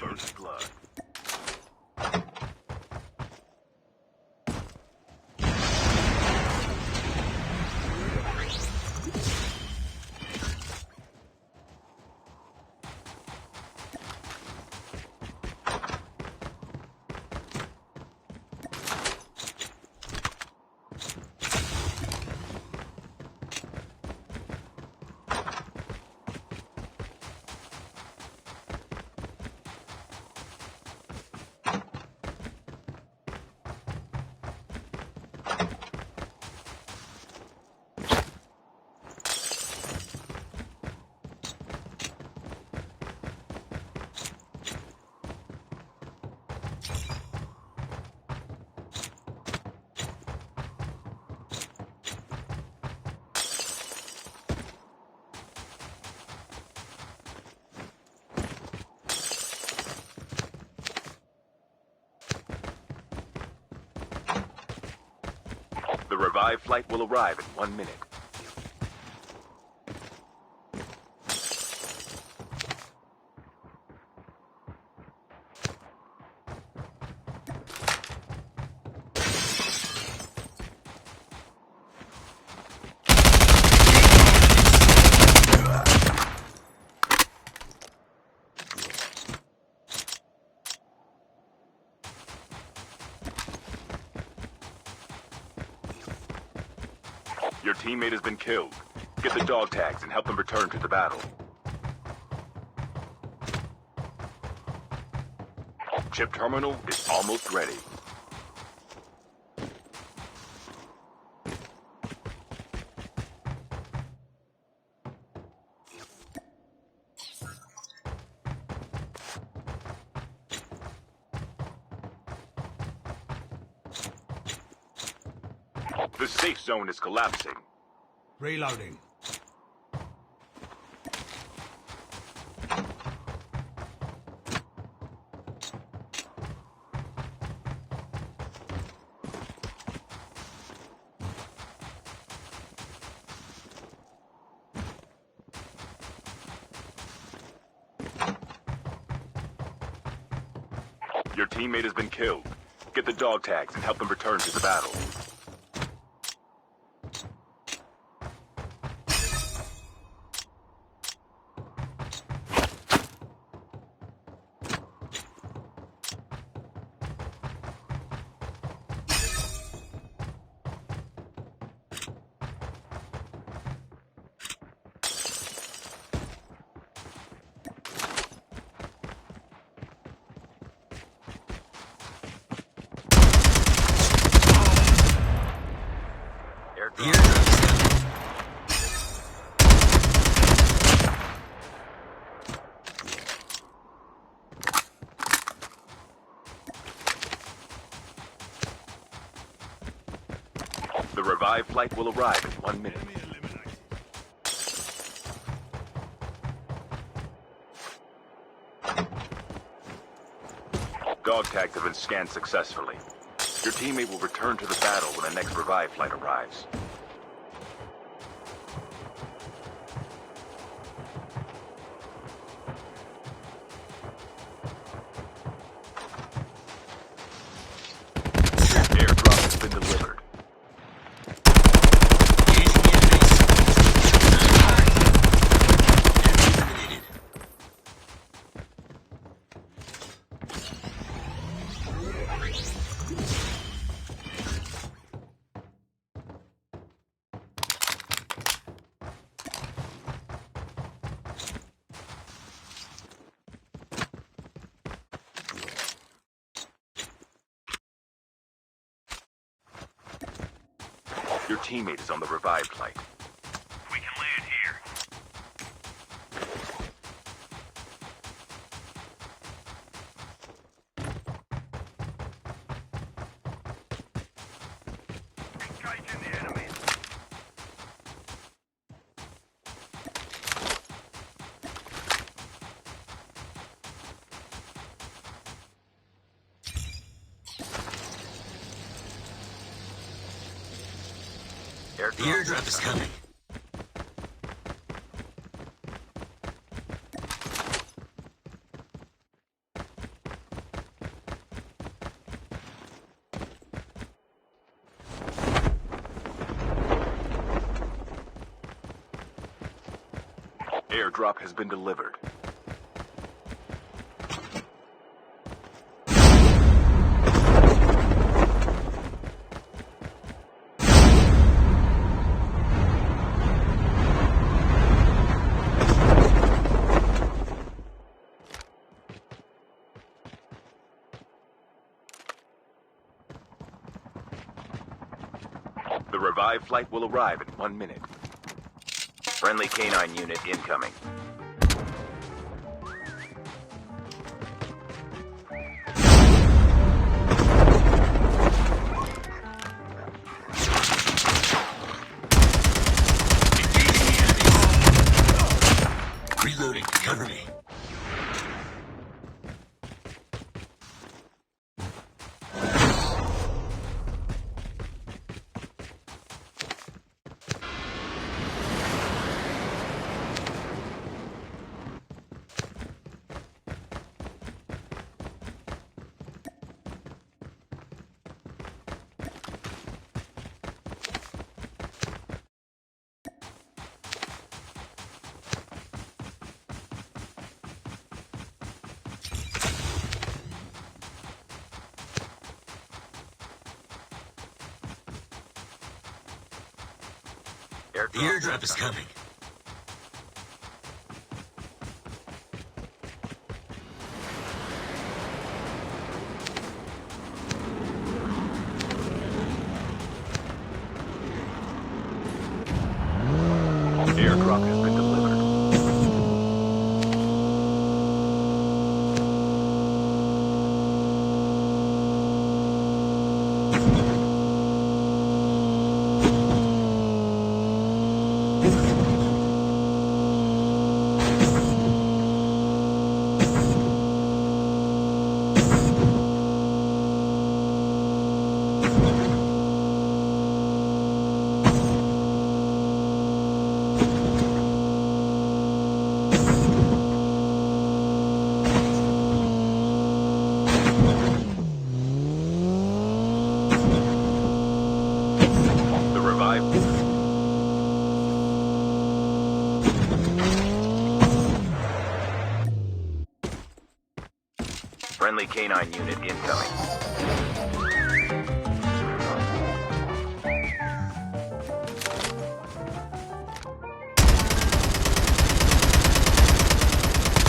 First blood. The revived flight will arrive in 1 minute. Your teammate has been killed. Get the dog tags and help them return to the battle. Chip terminal is almost ready. The safe zone is collapsing. Reloading. Your teammate has been killed. Get the dog tags and help them return to the battle. The revived flight will arrive in 1 minute. Dog tags have been scanned successfully. Your teammate will return to the battle when the next revived flight arrives. Airdrop has been delivered. Your teammate is on the revived flight. We can land here. Engaging the enemy. The airdrop is coming. Airdrop has been delivered. The revived flight will arrive in 1 minute. Friendly canine unit incoming. Reloading. Cover me. The airdrop is coming. Airdrop has been delivered. The revived. Friendly canine unit incoming.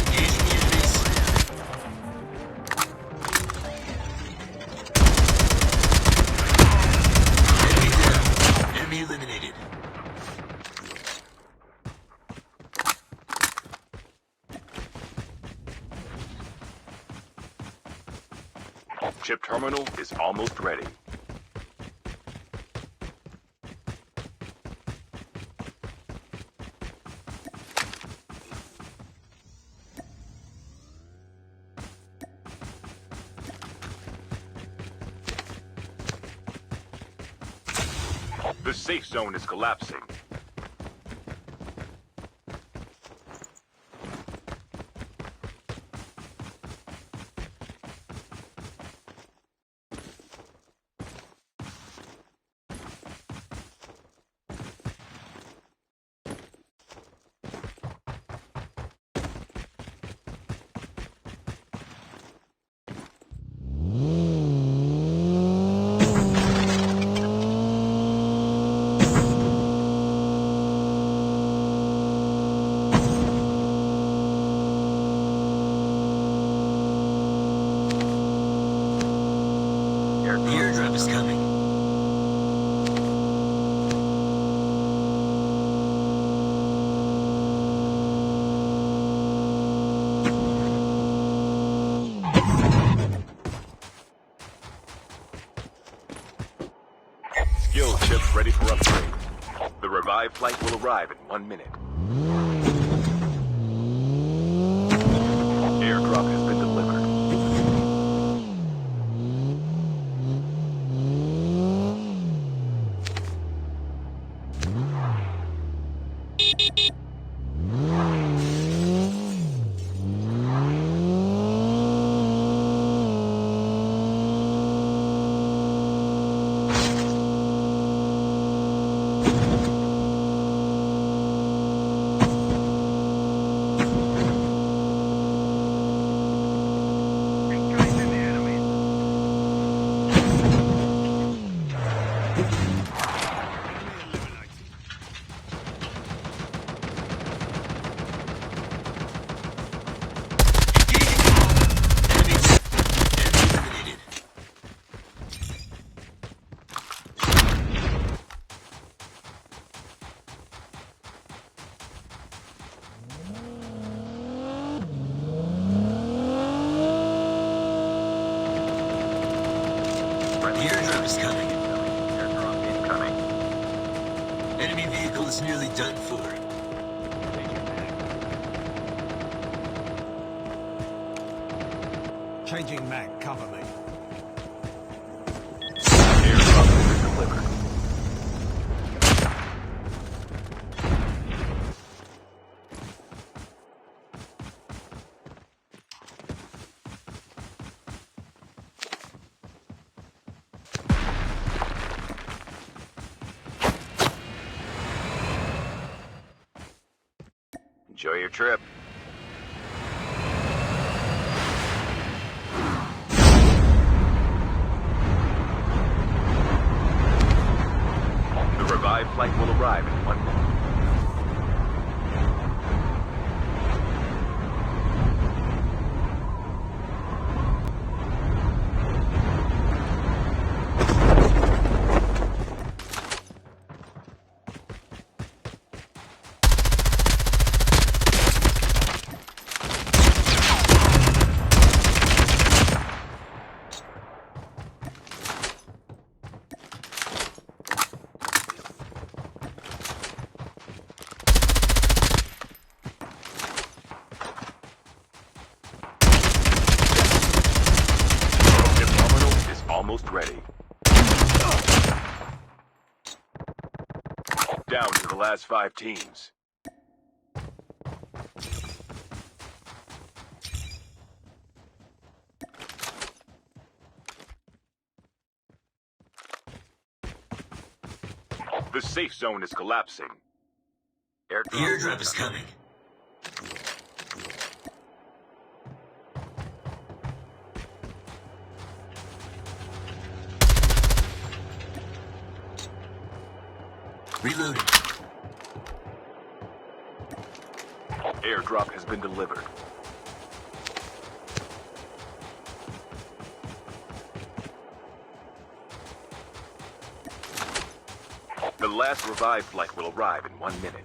Engaging enemies. Enemy down. Enemy eliminated. Chip terminal is almost ready. The safe zone is collapsing. The airdrop is coming. Skill chip ready for upgrade. The revived flight will arrive in 1 minute. Airdrop has been delivered. The airdrop is coming. Airdrop incoming. Enemy vehicle is nearly done for. Changing mag, cover me. Airdrop has been delivered. Enjoy your trip. The revived flight will arrive in 1 minute. The terminal is almost ready. Down to the last 5 teams. The safe zone is collapsing. The airdrop is coming. Reloading. Airdrop has been delivered. The last revived flight will arrive in 1 minute.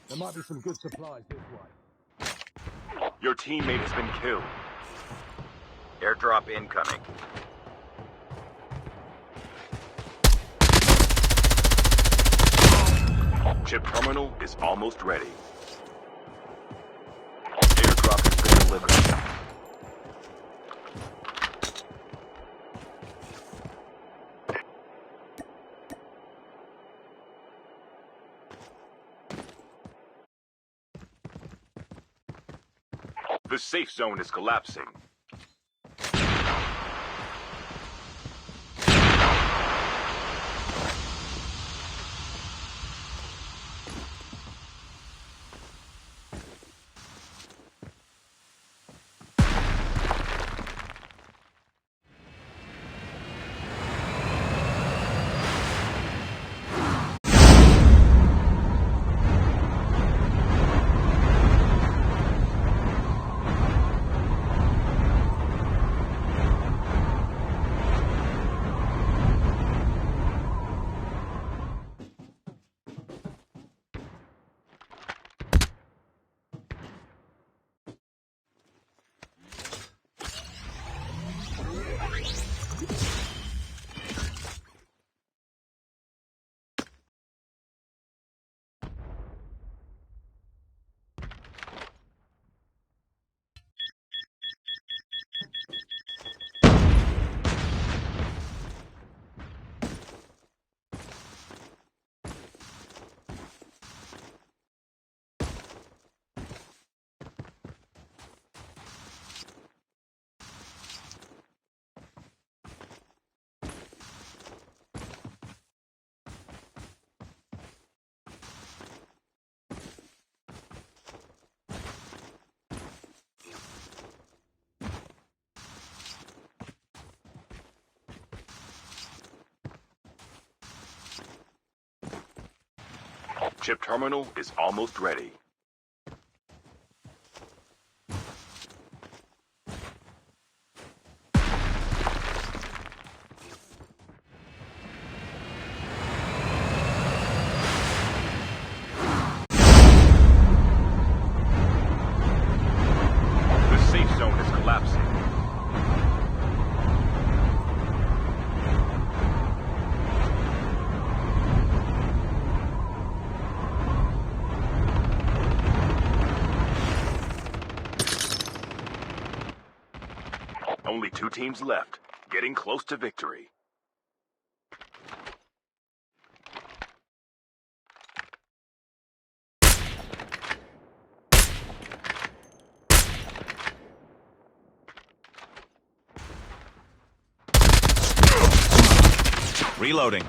There might be some good supplies this way. Your teammate has been killed. Airdrop incoming. Chip terminal is almost ready. Airdrop has been delivered. The safe zone is collapsing. Chip terminal is almost ready. The safe zone is collapsing. Only 2 teams left, getting close to victory. Reloading.